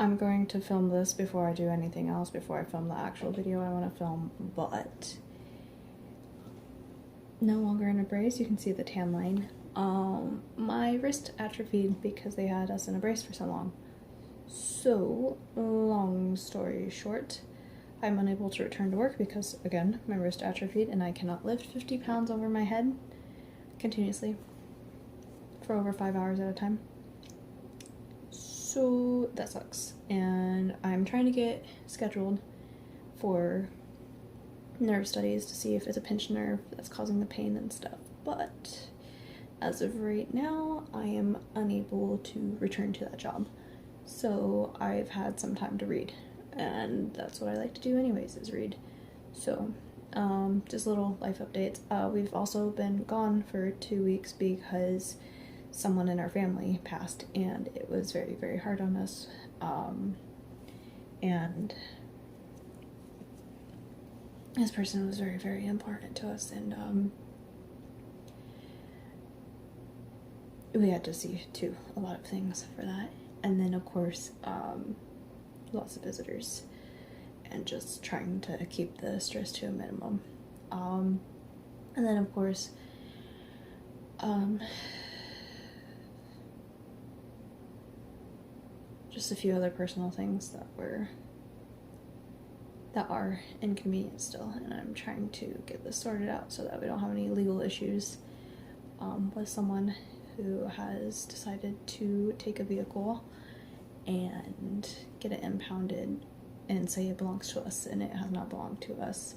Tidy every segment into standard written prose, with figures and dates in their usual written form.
I'm going to film this before I do anything else, before I film the actual video I want to film, but no longer in a brace. You can see the tan line. My wrist atrophied because they had us in a brace for so long. So, long story short, I'm unable to return to work because, again, my wrist atrophied and I cannot lift 50 pounds over my head continuously for over 5 hours at a time. So that sucks. And I'm trying to get scheduled for nerve studies to see if it's a pinched nerve that's causing the pain and stuff. But as of right now, I am unable to return to that job. So I've had some time to read, and that's what I like to do anyways, is read. So just little life updates. We've also been gone for 2 weeks because someone in our family passed, and it was very, very hard on us. And this person was very, very important to us, and we had to see to a lot of things for that. And then, of course, lots of visitors, and just trying to keep the stress to a minimum. And then, of course, just a few other personal things that are inconvenient still, and I'm trying to get this sorted out so that we don't have any legal issues with someone who has decided to take a vehicle and get it impounded and say it belongs to us, and it has not belonged to us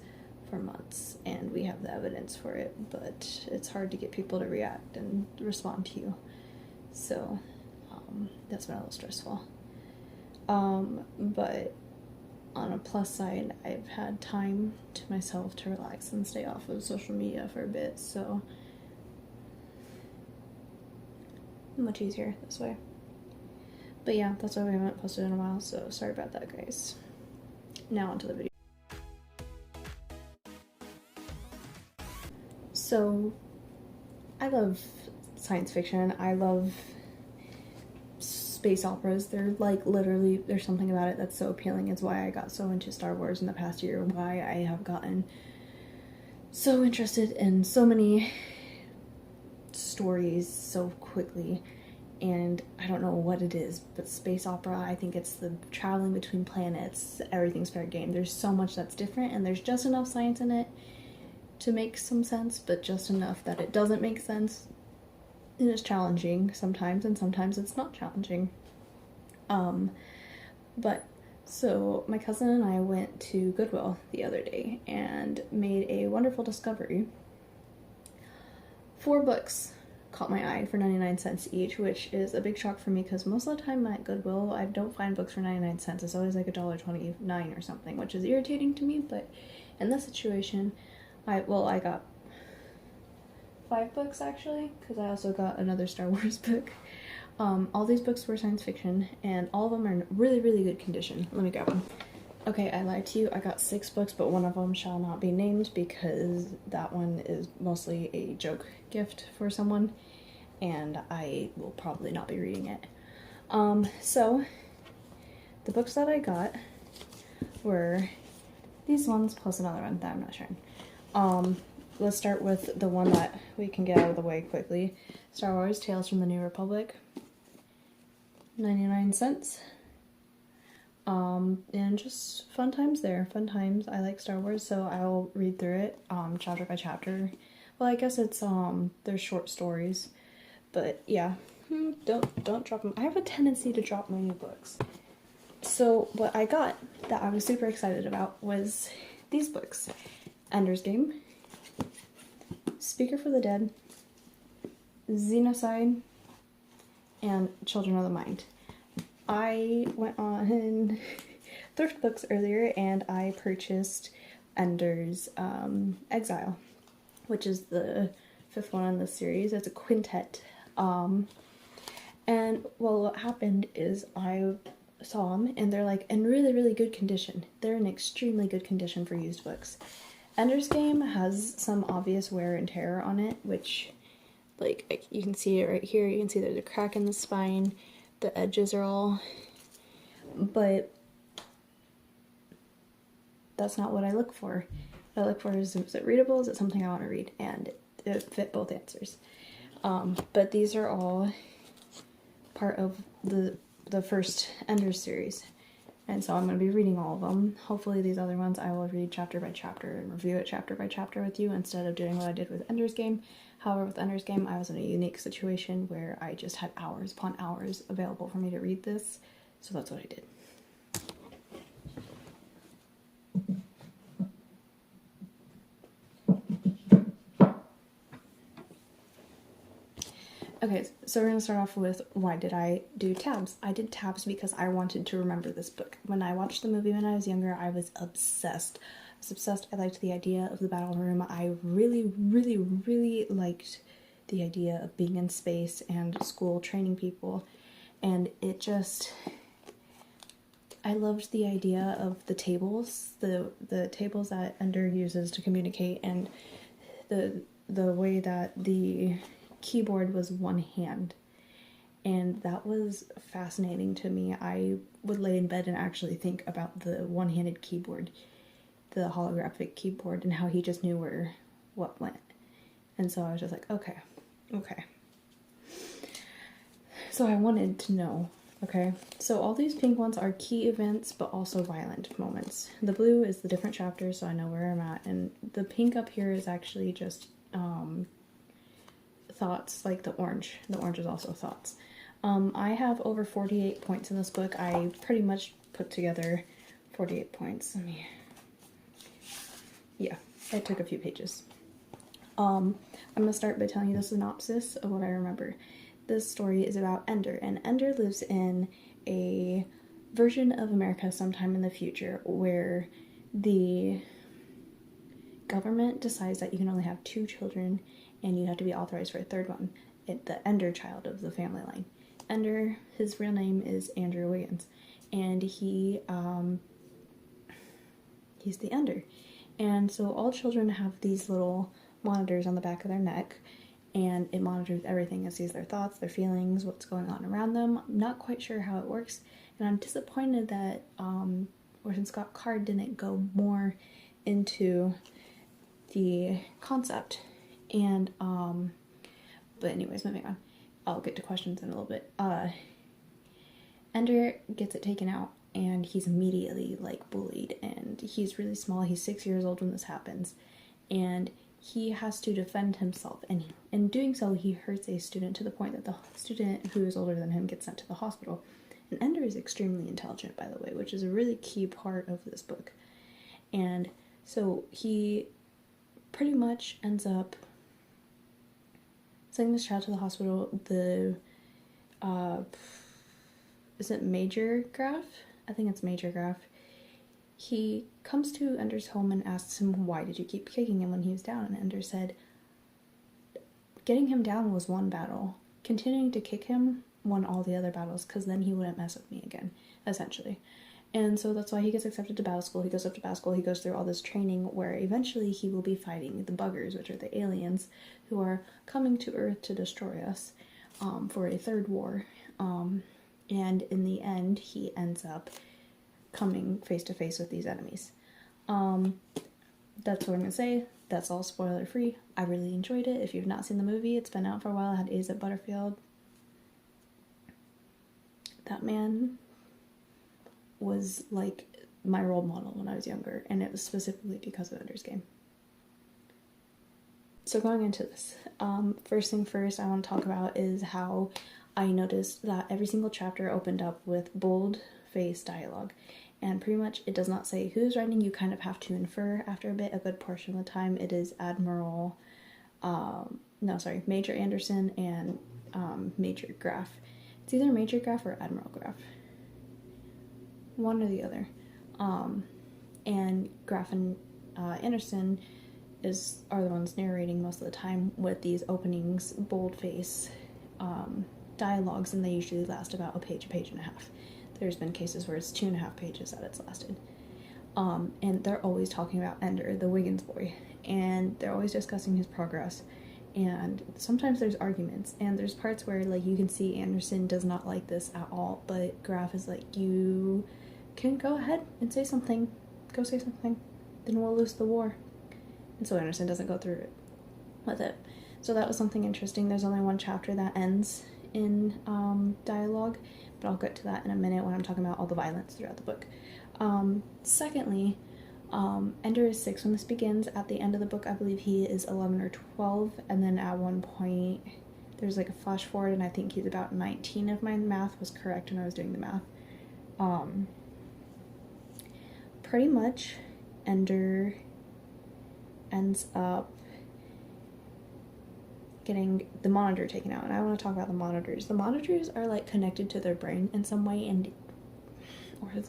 for months, and we have the evidence for it, but it's hard to get people to react and respond to you. So that's been a little stressful. But on a plus side, I've had time to myself to relax and stay off of social media for a bit, so much easier this way. But yeah, that's why we haven't posted in a while, so sorry about that, guys. Now onto the video. So, I love science fiction. I love space operas. They're like literally, there's something about it that's so appealing. It's why I got so into Star Wars in the past year, why I have gotten so interested in so many stories so quickly. And I don't know what it is, but space opera, I think it's the traveling between planets, everything's fair game. There's so much that's different, and there's just enough science in it to make some sense, but just enough that it doesn't make sense. And it's challenging sometimes, and sometimes it's not challenging. But so my cousin and I went to Goodwill the other day and made a wonderful discovery. 4 books caught my eye for 99 cents each, which is a big shock for me because most of the time at Goodwill I don't find books for 99 cents. It's always like $1.29 or something, which is irritating to me. But in this situation, I got 5 books actually, because I also got another Star Wars book. All these books were science fiction, and all of them are in really, really good condition. Let me grab them. Okay, I lied to you. I got 6 books, but one of them shall not be named because that one is mostly a joke gift for someone, and I will probably not be reading it. So the books that I got were these ones plus another one that I'm not sharing. Let's start with the one that we can get out of the way quickly. Star Wars Tales from the New Republic. 99 cents. And just fun times there. Fun times. I like Star Wars, so I'll read through it, chapter by chapter. Well, I guess it's, they're short stories. But, yeah. Don't drop them. I have a tendency to drop my new books. So, what I got that I was super excited about was these books. Ender's Game, Speaker for the Dead, Xenocide, and Children of the Mind. I went on thrift books earlier and I purchased Ender's Exile, which is the 5th one in the series. It's a quintet. And well, what happened is I saw them and they're like in really, really good condition. They're in extremely good condition for used books. Ender's Game has some obvious wear and tear on it, which, like, you can see it right here. You can see there's a crack in the spine. The edges are all But that's not what I look for. What I look for is it readable? Is it something I want to read? And it fit both answers. But these are all part of the first Ender series. And so I'm going to be reading all of them. Hopefully these other ones I will read chapter by chapter and review it chapter by chapter with you instead of doing what I did with Ender's Game. However, with Ender's Game, I was in a unique situation where I just had hours upon hours available for me to read this. So that's what I did. Okay, so we're going to start off with why did I do tabs? I did tabs because I wanted to remember this book. When I watched the movie when I was younger, I was obsessed. I liked the idea of the battle room. I really, really, really liked the idea of being in space and school training people. And it just... I loved the idea of the tables, the tables that Ender uses to communicate, and the way that the keyboard was one hand, and that was fascinating to me. I would lay in bed and actually think about the one-handed keyboard, the holographic keyboard, and how he just knew where what went. And so I was just like, okay. So I wanted to know. Okay, so all these pink ones are key events, but also violent moments. The blue is the different chapters, so I know where I'm at, and the pink up here is actually just thoughts, like the orange. The orange is also thoughts. I have over 48 points in this book. I pretty much put together 48 points. Yeah, it took a few pages. I'm gonna start by telling you the synopsis of what I remember. This story is about Ender, and Ender lives in a version of America sometime in the future where the government decides that you can only have 2 children and you have to be authorized for a 3rd one. The Ender child of the family line. Ender, his real name is Andrew Wiggins, and he's the Ender. And so all children have these little monitors on the back of their neck, and it monitors everything. It sees their thoughts, their feelings, what's going on around them. I'm not quite sure how it works, and I'm disappointed that Orson Scott Card didn't go more into the concept. And but anyways, moving on. I'll get to questions in a little bit. Ender gets it taken out, and he's immediately like bullied, and he's really small. He's 6 years old when this happens, and he has to defend himself, and in doing so he hurts a student to the point that the student who is older than him gets sent to the hospital. And Ender is extremely intelligent, by the way, which is a really key part of this book. And so he pretty much ends up sending this child to the hospital. The is it Major Graph? I think it's Major Graph. He comes to Ender's home and asks him, why did you keep kicking him when he was down? And Ender said, getting him down was one battle. Continuing to kick him won all the other battles, because then he wouldn't mess with me again, essentially. And so that's why he gets accepted to battle school. He goes up to battle school, he goes through all this training where eventually he will be fighting the buggers, which are the aliens who are coming to Earth to destroy us for a 3rd war. And in the end, he ends up coming face to face with these enemies. That's what I'm gonna say. That's all spoiler free. I really enjoyed it. If you've not seen the movie, it's been out for a while. I had Asa Butterfield. That man was like my role model when I was younger, and it was specifically because of Ender's Game. So going into this, first thing first I want to talk about is how I noticed that every single chapter opened up with bold-faced dialogue, and pretty much it does not say who's writing. You kind of have to infer after a bit. A good portion of the time it is Major Anderson and Major Graf. It's either Major Graf or Admiral Graf. One or the other. And Graf and Anderson are the ones narrating most of the time with these openings, bold-face dialogues, and they usually last about a page and a half. There's been cases where it's 2.5 pages that it's lasted. And they're always talking about Ender, the Wiggins boy, and they're always discussing his progress. and sometimes there's arguments, and there's parts where like you can see Anderson does not like this at all, but Graf is like, you can go ahead and say something, go say something, then we'll lose the war. And so Anderson doesn't go through it with it. So that was something interesting. There's only one chapter that ends in dialogue, but I'll get to that in a minute when I'm talking about all the violence throughout the book. Secondly, Ender is 6 when this begins. At the end of the book, I believe he is 11 or 12, and then at one point there's like a flash forward, and I think he's about 19 if my math was correct when I was doing the math. Pretty much Ender ends up getting the monitor taken out, and I want to talk about the monitors. The monitors are like connected to their brain in some way, and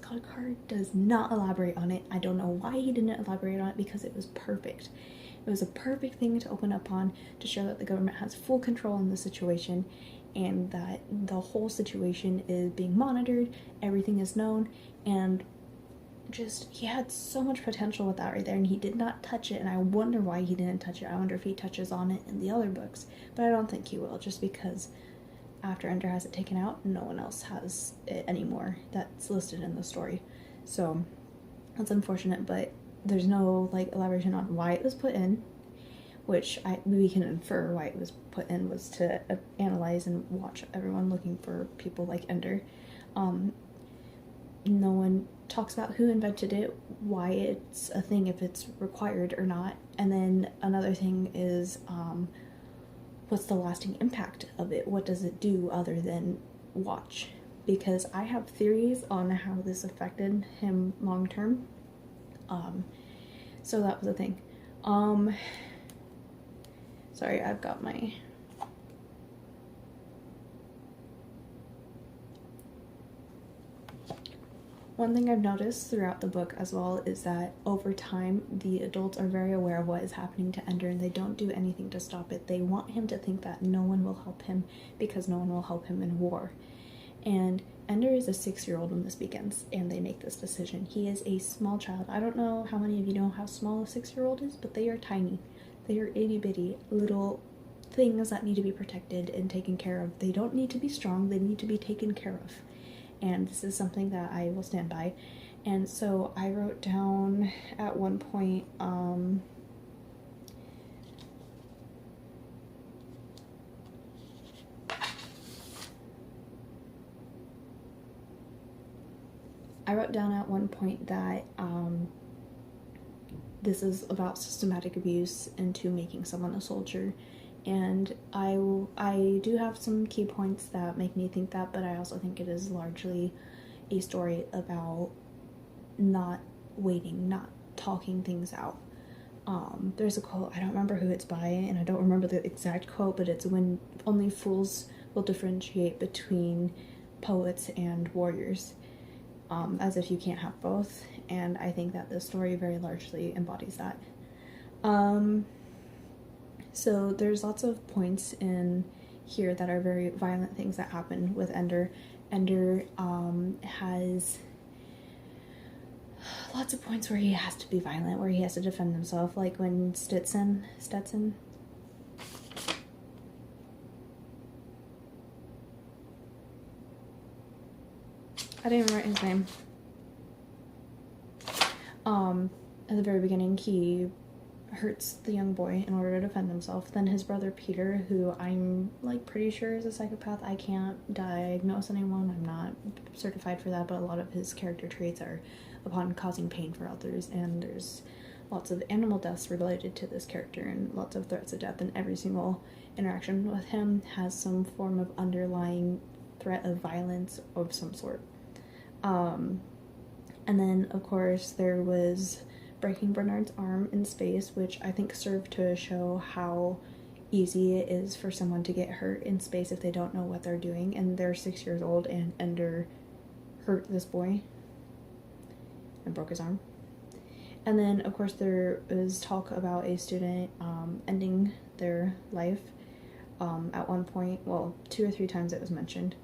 card does not elaborate on it. I don't know why he didn't elaborate on it, because it was perfect. It was a perfect thing to open up on, to show that the government has full control in the situation, and that the whole situation is being monitored, everything is known, and just, he had so much potential with that right there, and he did not touch it, and I wonder why he didn't touch it. I wonder if he touches on it in the other books, but I don't think he will, just because after Ender has it taken out, no one else has it anymore that's listed in the story. So that's unfortunate, but there's no like elaboration on why it was put in, which we can infer why it was put in was to analyze and watch everyone looking for people like Ender. No one talks about who invented it, why it's a thing, if it's required or not, and then another thing is what's the lasting impact of it? What does it do other than watch? Because I have theories on how this affected him long term. So that was a thing. Sorry, I've got my... One thing I've noticed throughout the book as well is that over time the adults are very aware of what is happening to Ender, and they don't do anything to stop it. They want him to think that no one will help him because no one will help him in war. And Ender is a 6-year-old when this begins, and they make this decision. He is a small child. I don't know how many of you know how small a 6-year-old is, but they are tiny. They are itty-bitty little things that need to be protected and taken care of. They don't need to be strong, they need to be taken care of. And this is something that I will stand by. And so I wrote down at one point, that this is about systematic abuse into making someone a soldier. And I do have some key points that make me think that, but I also think it is largely a story about not waiting, not talking things out. There's a quote, I don't remember who it's by, and I don't remember the exact quote, but it's when only fools will differentiate between poets and warriors, as if you can't have both, and I think that this story very largely embodies that. So there's lots of points in here that are very violent things that happen with Ender. Ender has lots of points where he has to be violent, where he has to defend himself, like when Stetson, I didn't even write his name. At the very beginning, he hurts the young boy in order to defend himself. Then his brother Peter, who I'm like pretty sure is a psychopath. I can't diagnose anyone, I'm not certified for that, but a lot of his character traits are upon causing pain for others, and there's lots of animal deaths related to this character and lots of threats of death, and every single interaction with him has some form of underlying threat of violence of some sort. And then of course there was breaking Bernard's arm in space, which I think served to show how easy it is for someone to get hurt in space if they don't know what they're doing, and they're 6 years old, and Ender hurt this boy and broke his arm. And then of course there was talk about a student ending their life at one point, well 2 or 3 times it was mentioned.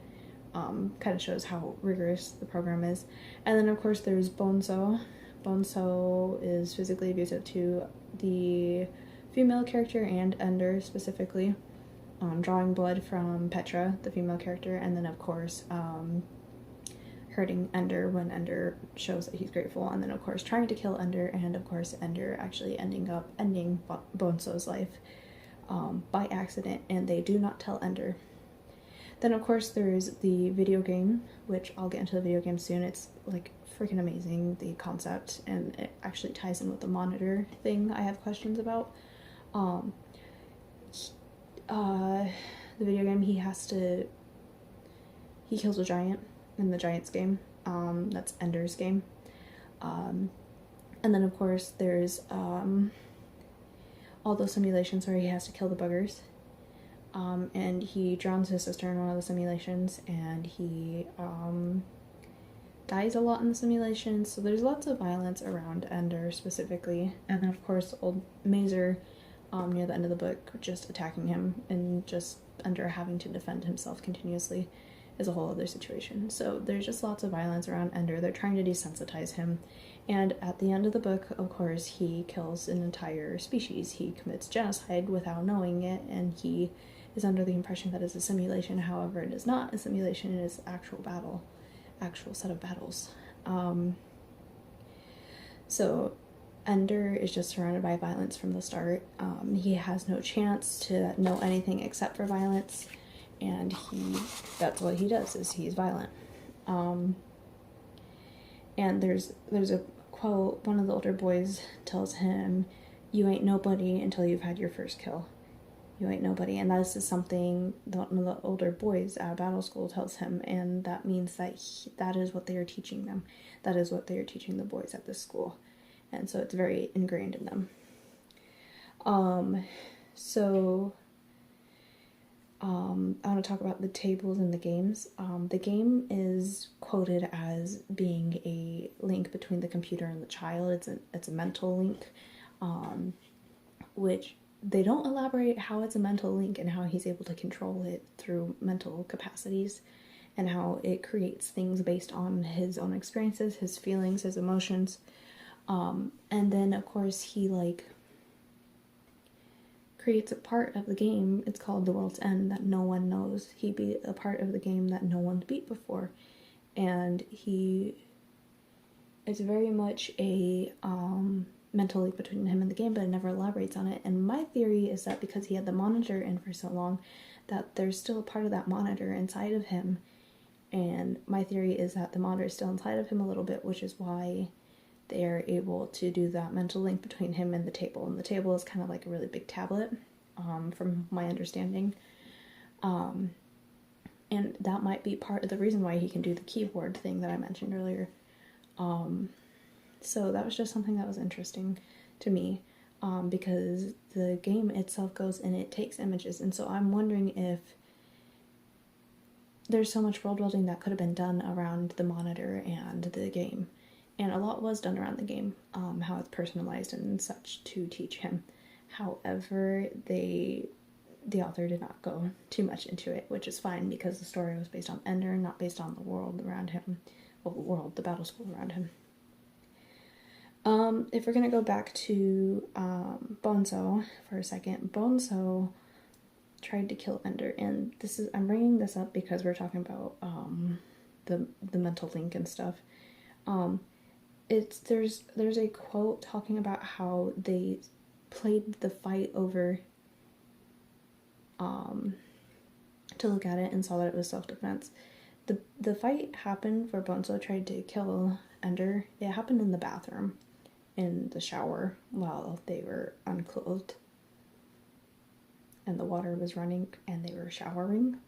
Kind of shows how rigorous the program is. And then of course there's Bonzo. Bonzo is physically abusive to the female character and Ender specifically, drawing blood from Petra, the female character, and then of course hurting Ender when Ender shows that he's grateful, and then of course trying to kill Ender, and of course Ender actually ending Bonso's life by accident, and they do not tell Ender. Then of course there's the video game, which I'll get into the video game soon. It's like freaking amazing, the concept, and it actually ties in with the monitor thing I have questions about. The video game, he kills a giant in the giant's game. That's Ender's game. And then of course there's all those simulations where he has to kill the buggers. And he drowns his sister in one of the simulations, and he dies a lot in the simulations, so there's lots of violence around Ender specifically. And then of course old Mazer, near the end of the book, just attacking him, and just Ender having to defend himself continuously is a whole other situation. So there's just lots of violence around Ender. They're trying to desensitize him, and at the end of the book, of course, he kills an entire species. He commits genocide without knowing it, and he is under the impression that it's a simulation. However, it is not a simulation, it is actual set of battles. So Ender is just surrounded by violence from the start. He has no chance to know anything except for violence, and that's what he does, is he's violent. And there's a quote, one of the older boys tells him, "You ain't nobody until you've had your first kill. You ain't nobody." And that is something one of the older boys at battle school tells him, and that means that that is what they are teaching them. That is what they are teaching the boys at this school. And so it's very ingrained in them. I want to talk about the tables in the games. The game is quoted as being a link between the computer and the child. It's a mental link, which they don't elaborate how it's a mental link and how he's able to control it through mental capacities, and how it creates things based on his own experiences, his feelings, his emotions. And then of course he creates a part of the game, it's called the World's End, that no one knows. He beat a part of the game that no one's beat before, and it's very much a mental link between him and the game, but it never elaborates on it. And my theory is that because he had the monitor in for so long, that there's still a part of that monitor inside of him, and my theory is that the monitor is still inside of him a little bit, which is why they're able to do that mental link between him and the table. And the table is kind of like a really big tablet, from my understanding. And that might be part of the reason why he can do the keyboard thing that I mentioned earlier. So that was just something that was interesting to me, because the game itself goes and it takes images. And so I'm wondering if there's so much world building that could have been done around the monitor and the game. And a lot was done around the game, how it's personalized and such to teach him. However, the author did not go too much into it, which is fine, because the story was based on Ender, not based on the world around him. Well, the battle school around him. If we're going to go back to Bonso for a second, Bonso tried to kill Ender, and I'm bringing this up because we're talking about the mental link and stuff. There's a quote talking about how they played the fight over to look at it and saw that it was self-defense. The fight happened where Bonso tried to kill Ender. It happened in the bathroom, in the shower, while they were unclothed and the water was running and they were showering.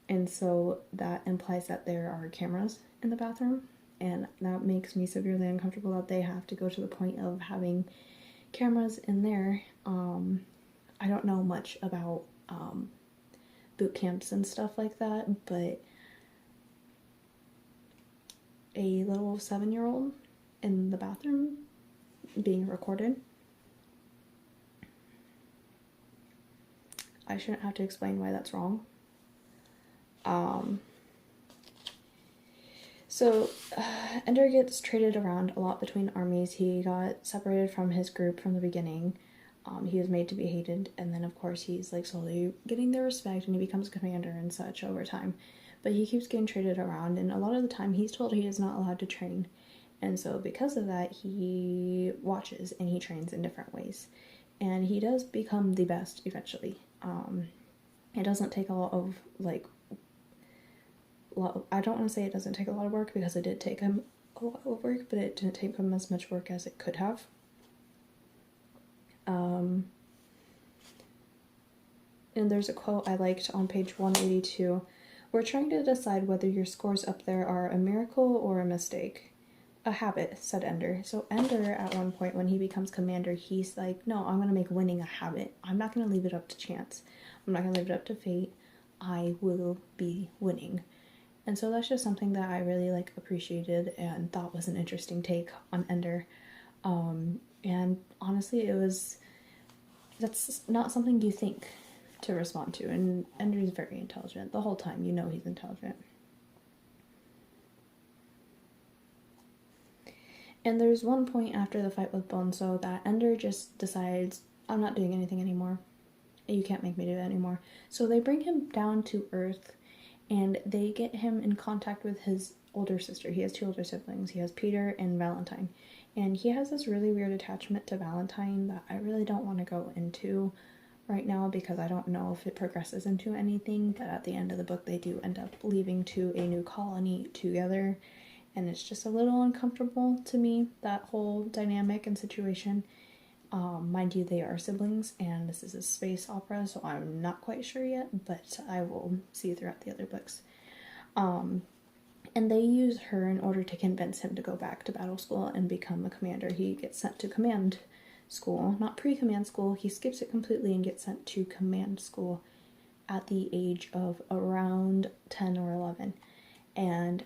And so that implies that there are cameras in the bathroom, and that makes me severely uncomfortable that they have to go to the point of having cameras in there. I don't know much about boot camps and stuff like that, but a little 7-year-old in the bathroom being recorded, I shouldn't have to explain why that's wrong. So, Ender gets traded around a lot between armies. He got separated from his group from the beginning. He was made to be hated, and then of course he's like slowly getting their respect, and he becomes a commander and such over time. But he keeps getting traded around, and a lot of the time he's told he is not allowed to train. And so because of that, he watches and he trains in different ways. And he does become the best eventually. It doesn't take a lot of, I don't want to say it doesn't take a lot of work, because it did take him a lot of work, but it didn't take him as much work as it could have. And there's a quote I liked on page 182. We're trying to decide whether your scores up there are a miracle or a mistake. A habit, said Ender. So Ender, at one point when he becomes commander, he's like, no, I'm going to make winning a habit. I'm not going to leave it up to chance. I'm not going to leave it up to fate. I will be winning. And so that's just something that I really appreciated and thought was an interesting take on Ender. And honestly, that's not something you think to respond to. And Ender is very intelligent. The whole time, you know he's intelligent. And there's one point after the fight with Bonzo that Ender just decides, I'm not doing anything anymore. You can't make me do it anymore. So they bring him down to Earth, and they get him in contact with his older sister. He has 2 older siblings. He has Peter and Valentine. And he has this really weird attachment to Valentine that I really don't want to go into right now, because I don't know if it progresses into anything. But at the end of the book, they do end up leaving to a new colony together. And it's just a little uncomfortable to me, that whole dynamic and situation. Mind you, they are siblings, and this is a space opera, so I'm not quite sure yet, but I will see throughout the other books. And they use her in order to convince him to go back to battle school and become a commander. He gets sent to command school, not pre-command school. He skips it completely and gets sent to command school at the age of around 10 or 11. And,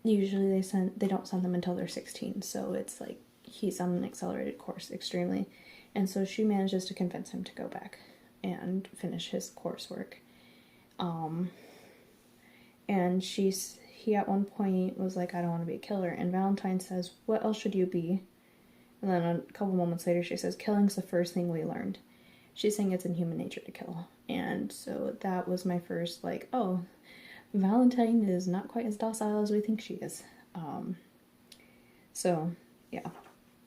usually they don't send them until they're 16, so it's like he's on an accelerated course extremely. And so she manages to convince him to go back and finish his coursework. And he at one point was like, I don't want to be a killer. And Valentine says, what else should you be? And then a couple moments later she says, killing's the first thing we learned. She's saying it's in human nature to kill. And so that was my first oh, Valentine is not quite as docile as we think she is. So, yeah.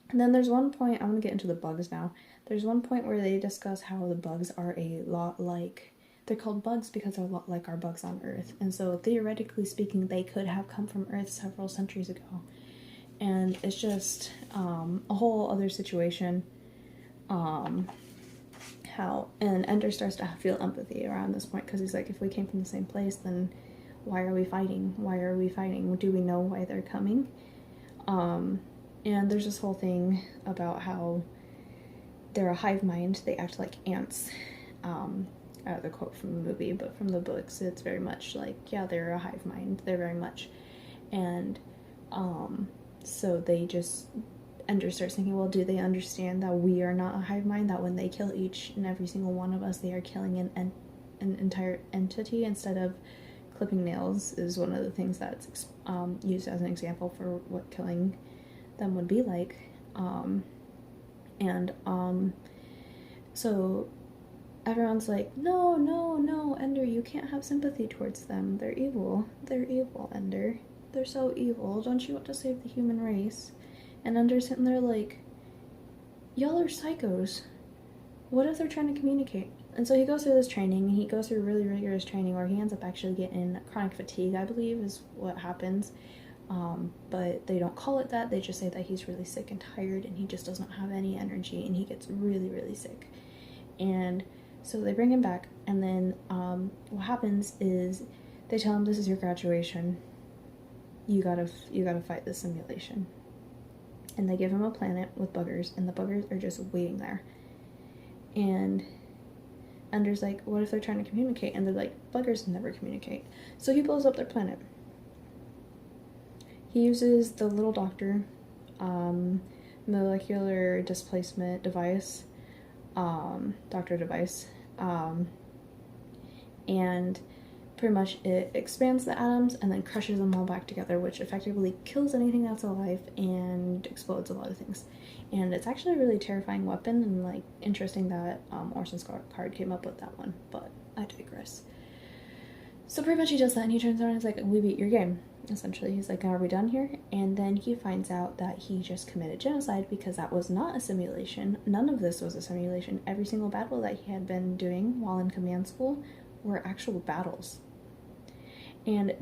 And then there's one point, I'm going to get into the bugs now. There's one point where they discuss how the bugs are a lot they're called bugs because they're a lot like our bugs on Earth. And so, theoretically speaking, they could have come from Earth several centuries ago. And it's just a whole other situation. And Ender starts to feel empathy around this point, because he's like, if we came from the same place, then why are we fighting? Why are we fighting? Do we know why they're coming? And there's this whole thing about how they're a hive mind. They act like ants. I have the quote from the movie, but from the books, it's very much yeah, they're a hive mind. They're very much. And so they just, Ender starts thinking, well, do they understand that we are not a hive mind? That when they kill each and every single one of us, they are killing an entire entity instead of clipping nails, is one of the things that's used as an example for what killing them would be like. So everyone's like, no, Ender, you can't have sympathy towards them. They're evil, Ender. They're so evil. Don't you want to save the human race? And Ender's sitting there like, y'all are psychos. What if they're trying to communicate? And so he goes through this training. He goes through really rigorous training where he ends up actually getting chronic fatigue, I believe, is what happens. But they don't call it that. They just say that he's really sick and tired, and he just doesn't have any energy, and he gets really, really sick. And so they bring him back, and then what happens is they tell him, this is your graduation. You gotta fight this simulation. And they give him a planet with buggers, and the buggers are just waiting there. And Ender's like, what if they're trying to communicate? And they're like, buggers never communicate. So he blows up their planet. He uses the little doctor molecular displacement device, doctor device, and pretty much it expands the atoms and then crushes them all back together, which effectively kills anything that's alive and explodes a lot of things. And it's actually a really terrifying weapon, and like interesting that Orson's card came up with that one, but I digress. So pretty much he does that, and he turns around and he's like, we beat your game. Essentially, he's like, are we done here? And then he finds out that he just committed genocide, because that was not a simulation. None of this was a simulation. Every single battle that he had been doing while in command school were actual battles. And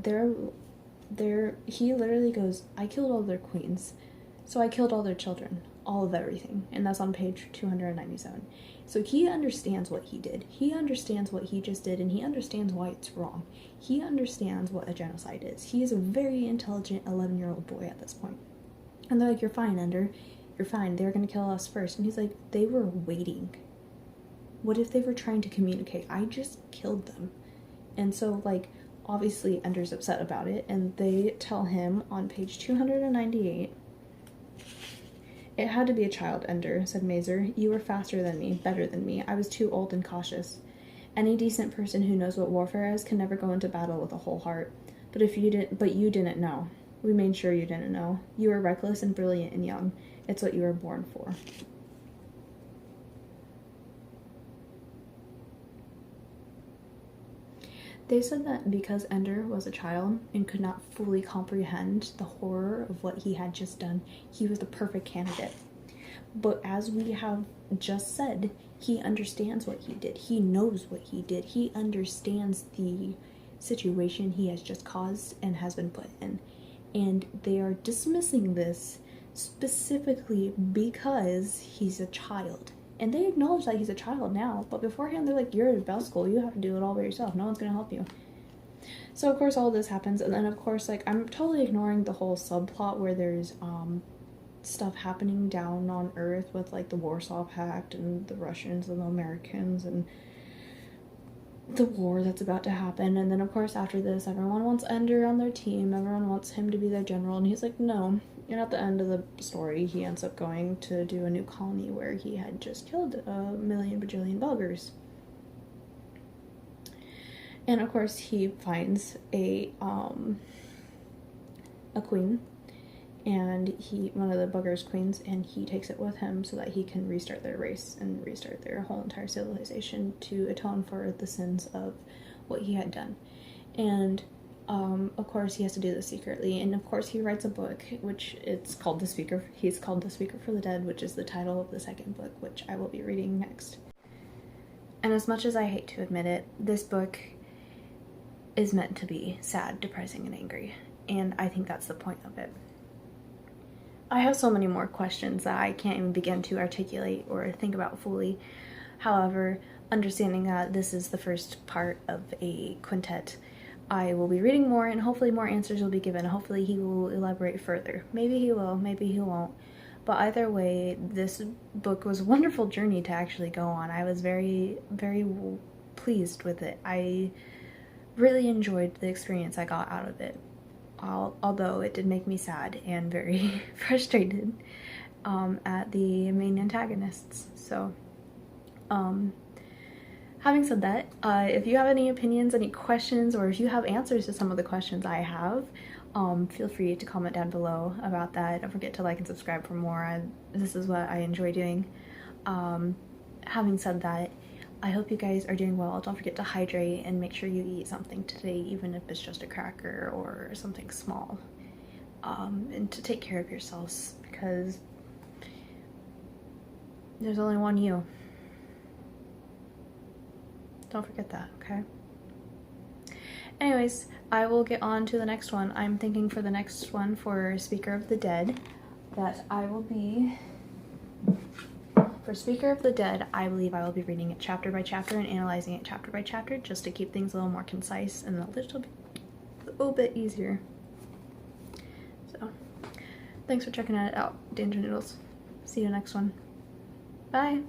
he literally goes, I killed all their queens, so I killed all their children, all of everything. And that's on page 297. So he understands what he did. He understands what he just did, and he understands why it's wrong. He understands what a genocide is. He is a very intelligent 11-year-old boy at this point. And they're like, you're fine, Ender. You're fine. They were going to kill us first. And he's like, they were waiting. What if they were trying to communicate? I just killed them. And so, like, obviously Ender's upset about it, and they tell him on page 298, it had to be a child, Ender, said Mazer. You were faster than me, better than me. I was too old and cautious. Any decent person who knows what warfare is can never go into battle with a whole heart. But you didn't know. We made sure you didn't know. You were reckless and brilliant and young. It's what you were born for. They said that because Ender was a child and could not fully comprehend the horror of what he had just done, he was the perfect candidate. But as we have just said, he understands what he did. He knows what he did. He understands the situation he has just caused and has been put in. And they are dismissing this specifically because he's a child. And they acknowledge that he's a child now, but beforehand they're like, you're at bell school, you have to do it all by yourself, no one's gonna help you. So of course all this happens, and then of course, like, I'm totally ignoring the whole subplot where there's stuff happening down on Earth with like the Warsaw Pact and the Russians and the Americans and the war that's about to happen. And then of course after this, everyone wants Ender on their team, everyone wants him to be their general, and he's like, no. And at the end of the story, he ends up going to do a new colony where he had just killed a million bajillion buggers. And of course, he finds a queen, and one of the buggers' queens, and he takes it with him so that he can restart their race and restart their whole entire civilization to atone for the sins of what he had done. And of course he has to do this secretly, and of course he writes a book, which he's called The Speaker for the Dead, which is the title of the second book, which I will be reading next. And as much as I hate to admit it, this book is meant to be sad, depressing, and angry, and I think that's the point of it. I have so many more questions that I can't even begin to articulate or think about fully. However, understanding that this is the first part of a quintet, I will be reading more, and hopefully more answers will be given. Hopefully he will elaborate further. Maybe he will, maybe he won't. But either way, this book was a wonderful journey to actually go on. I was very, very pleased with it. I really enjoyed the experience I got out of it. Although it did make me sad and very frustrated at the main antagonists. So, having said that, if you have any opinions, any questions, or if you have answers to some of the questions I have, feel free to comment down below about that. Don't forget to like and subscribe for more. This is what I enjoy doing. Having said that, I hope you guys are doing well. Don't forget to hydrate and make sure you eat something today, even if it's just a cracker or something small. And to take care of yourselves, because there's only one you. Don't forget that, okay? Anyways, I will get on to the next one. I'm thinking for the next one, for Speaker of the Dead, that I will be... For Speaker of the Dead, I believe I will be reading it chapter by chapter and analyzing it chapter by chapter, just to keep things a little more concise and a little bit easier. So, thanks for checking it out, Danger Noodles. See you next one. Bye!